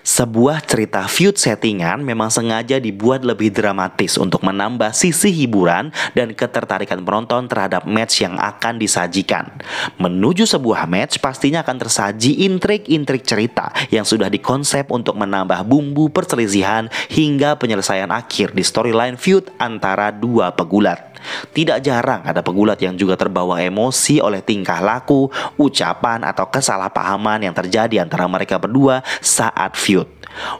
Sebuah cerita feud settingan memang sengaja dibuat lebih dramatis untuk menambah sisi hiburan dan ketertarikan penonton terhadap match yang akan disajikan. Menuju sebuah match pastinya akan tersaji intrik-intrik cerita yang sudah dikonsep untuk menambah bumbu perselisihan hingga penyelesaian akhir di storyline feud antara dua pegulat. Tidak jarang ada pegulat yang juga terbawa emosi oleh tingkah laku, ucapan, atau kesalahpahaman yang terjadi antara mereka berdua saat feud.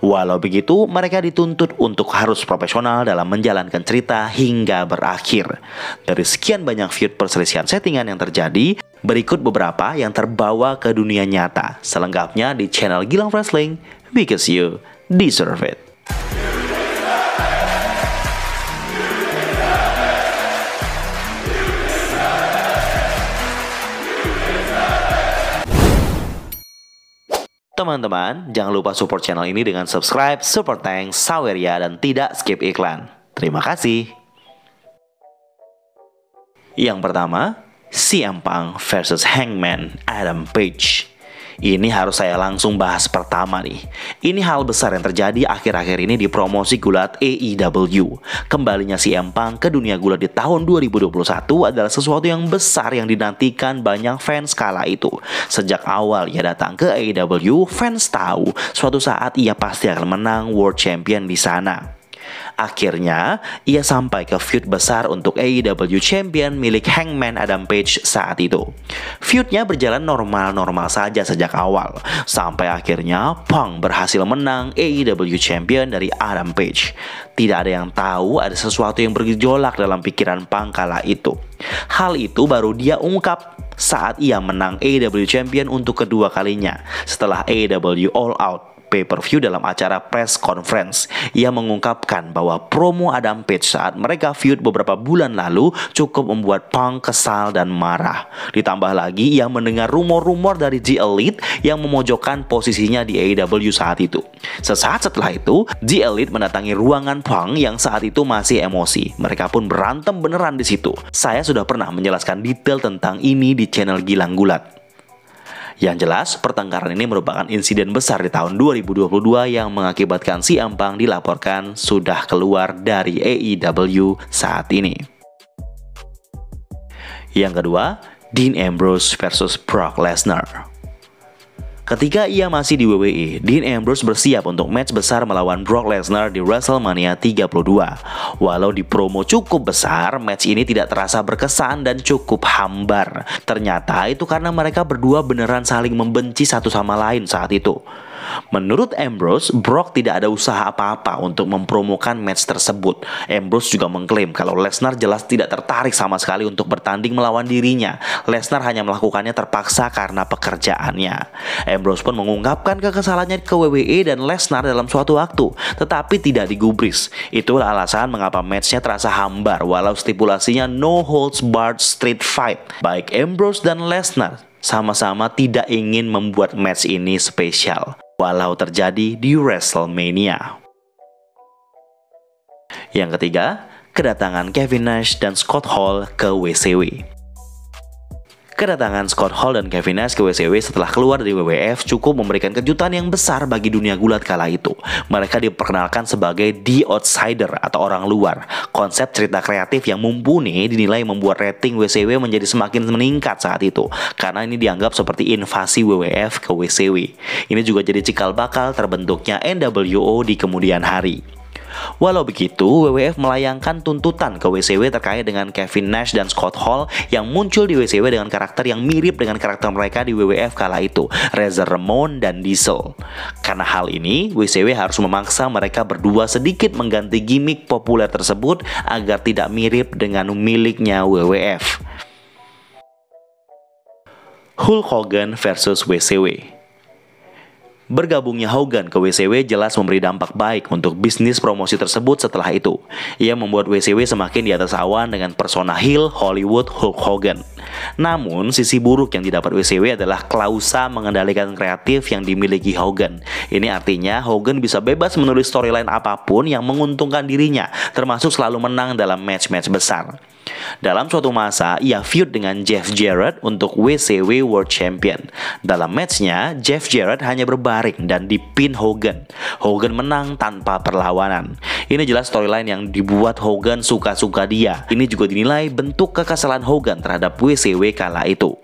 Walau begitu, mereka dituntut untuk harus profesional dalam menjalankan cerita hingga berakhir. Dari sekian banyak feud perselisihan settingan yang terjadi, berikut beberapa yang terbawa ke dunia nyata. Selengkapnya di channel Gilang Wrestling, because you deserve it. Teman-teman, jangan lupa support channel ini dengan subscribe, super thanks, saweria, dan tidak skip iklan. Terima kasih. Yang pertama, CM Punk versus Hangman Adam Page. Ini harus saya langsung bahas pertama nih. Ini hal besar yang terjadi akhir-akhir ini di promosi gulat AEW. Kembalinya CM Punk ke dunia gulat di tahun 2021 adalah sesuatu yang besar yang dinantikan banyak fans kala itu. Sejak awal ia datang ke AEW, fans tahu suatu saat ia pasti akan menang World Champion di sana. Akhirnya, ia sampai ke feud besar untuk AEW Champion milik Hangman Adam Page saat itu. Feudnya berjalan normal-normal saja sejak awal, sampai akhirnya Punk berhasil menang AEW Champion dari Adam Page. Tidak ada yang tahu ada sesuatu yang bergejolak dalam pikiran Punk kala itu. Hal itu baru dia ungkap saat ia menang AEW Champion untuk kedua kalinya setelah AEW All Out pay-per-view dalam acara press conference. Ia mengungkapkan bahwa promo Adam Page saat mereka feud beberapa bulan lalu cukup membuat Punk kesal dan marah. Ditambah lagi ia mendengar rumor-rumor dari The Elite yang memojokkan posisinya di AEW saat itu. Sesaat setelah itu, The Elite mendatangi ruangan Punk yang saat itu masih emosi. Mereka pun berantem beneran di situ. Saya sudah pernah menjelaskan detail tentang ini di channel Gilang Gulat. Yang jelas, pertengkaran ini merupakan insiden besar di tahun 2022 yang mengakibatkan CM Punk dilaporkan sudah keluar dari AEW saat ini. Yang kedua, Dean Ambrose versus Brock Lesnar. Ketika ia masih di WWE, Dean Ambrose bersiap untuk match besar melawan Brock Lesnar di WrestleMania 32. Walau di promo cukup besar, match ini tidak terasa berkesan dan cukup hambar. Ternyata itu karena mereka berdua beneran saling membenci satu sama lain saat itu. Menurut Ambrose, Brock tidak ada usaha apa-apa untuk mempromokan match tersebut. Ambrose juga mengklaim kalau Lesnar jelas tidak tertarik sama sekali untuk bertanding melawan dirinya. Lesnar hanya melakukannya terpaksa karena pekerjaannya. Ambrose pun mengungkapkan kekesalannya ke WWE dan Lesnar dalam suatu waktu, tetapi tidak digubris. Itulah alasan mengapa matchnya terasa hambar walau stipulasinya no holds barred street fight. Baik Ambrose dan Lesnar sama-sama tidak ingin membuat match ini spesial, walau terjadi di WrestleMania. Yang ketiga, kedatangan Kevin Nash dan Scott Hall ke WCW. Kedatangan Scott Hall dan Kevin Nash ke WCW setelah keluar dari WWF cukup memberikan kejutan yang besar bagi dunia gulat kala itu. Mereka diperkenalkan sebagai The Outsider atau orang luar. Konsep cerita kreatif yang mumpuni dinilai membuat rating WCW menjadi semakin meningkat saat itu, karena ini dianggap seperti invasi WWF ke WCW. Ini juga jadi cikal bakal terbentuknya NWO di kemudian hari. Walau begitu, WWF melayangkan tuntutan ke WCW terkait dengan Kevin Nash dan Scott Hall yang muncul di WCW dengan karakter yang mirip dengan karakter mereka di WWF kala itu, Razor Ramon dan Diesel. Karena hal ini, WCW harus memaksa mereka berdua sedikit mengganti gimmick populer tersebut agar tidak mirip dengan miliknya WWF. Hulk Hogan versus WCW. Bergabungnya Hogan ke WCW jelas memberi dampak baik untuk bisnis promosi tersebut setelah itu. Ia membuat WCW semakin di atas awan dengan persona heel Hollywood Hulk Hogan. Namun, sisi buruk yang didapat WCW adalah klausa mengendalikan kreatif yang dimiliki Hogan. Ini artinya Hogan bisa bebas menulis storyline apapun yang menguntungkan dirinya, termasuk selalu menang dalam match-match besar. Dalam suatu masa, ia feud dengan Jeff Jarrett untuk WCW World Champion. Dalam matchnya, Jeff Jarrett hanya berbaring dan dipin Hogan. Hogan menang tanpa perlawanan. Ini jelas storyline yang dibuat Hogan suka-suka dia. Ini juga dinilai bentuk kekesalan Hogan terhadap WCW kala itu.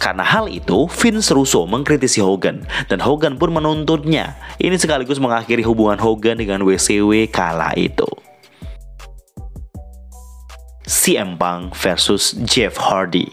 Karena hal itu, Vince Russo mengkritisi Hogan, dan Hogan pun menuntutnya. Ini sekaligus mengakhiri hubungan Hogan dengan WCW kala itu. CM Punk versus Jeff Hardy.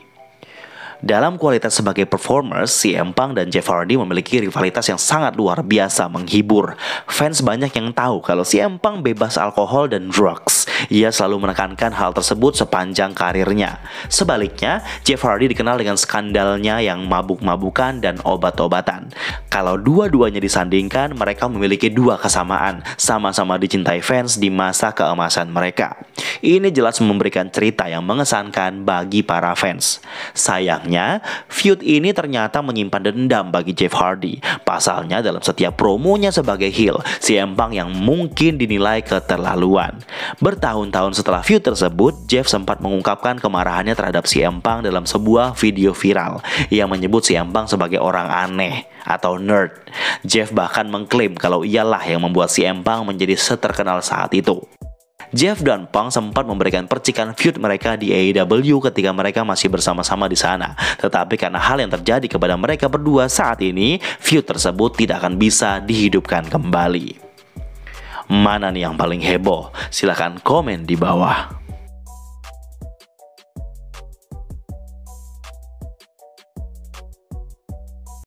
Dalam kualitas sebagai performers, CM Punk dan Jeff Hardy memiliki rivalitas yang sangat luar biasa menghibur. Fans banyak yang tahu kalau CM Punk bebas alkohol dan drugs. Ia selalu menekankan hal tersebut sepanjang karirnya. Sebaliknya, Jeff Hardy dikenal dengan skandalnya yang mabuk-mabukan dan obat-obatan. Kalau dua-duanya disandingkan, mereka memiliki dua kesamaan, sama-sama dicintai fans di masa keemasan mereka. Ini jelas memberikan cerita yang mengesankan bagi para fans. Sayangnya, feud ini ternyata menyimpan dendam bagi Jeff Hardy. Pasalnya dalam setiap promonya sebagai heel, CM Punk yang mungkin dinilai keterlaluan. Bertahun-tahun setelah feud tersebut, Jeff sempat mengungkapkan kemarahannya terhadap CM Punk dalam sebuah video viral. Ia menyebut CM Punk sebagai orang aneh atau nerd. Jeff bahkan mengklaim kalau ialah yang membuat CM Punk menjadi seterkenal saat itu. Jeff dan Punk sempat memberikan percikan feud mereka di AEW ketika mereka masih bersama-sama di sana. Tetapi karena hal yang terjadi kepada mereka berdua saat ini, feud tersebut tidak akan bisa dihidupkan kembali. Mana nih yang paling heboh? Silahkan komen di bawah.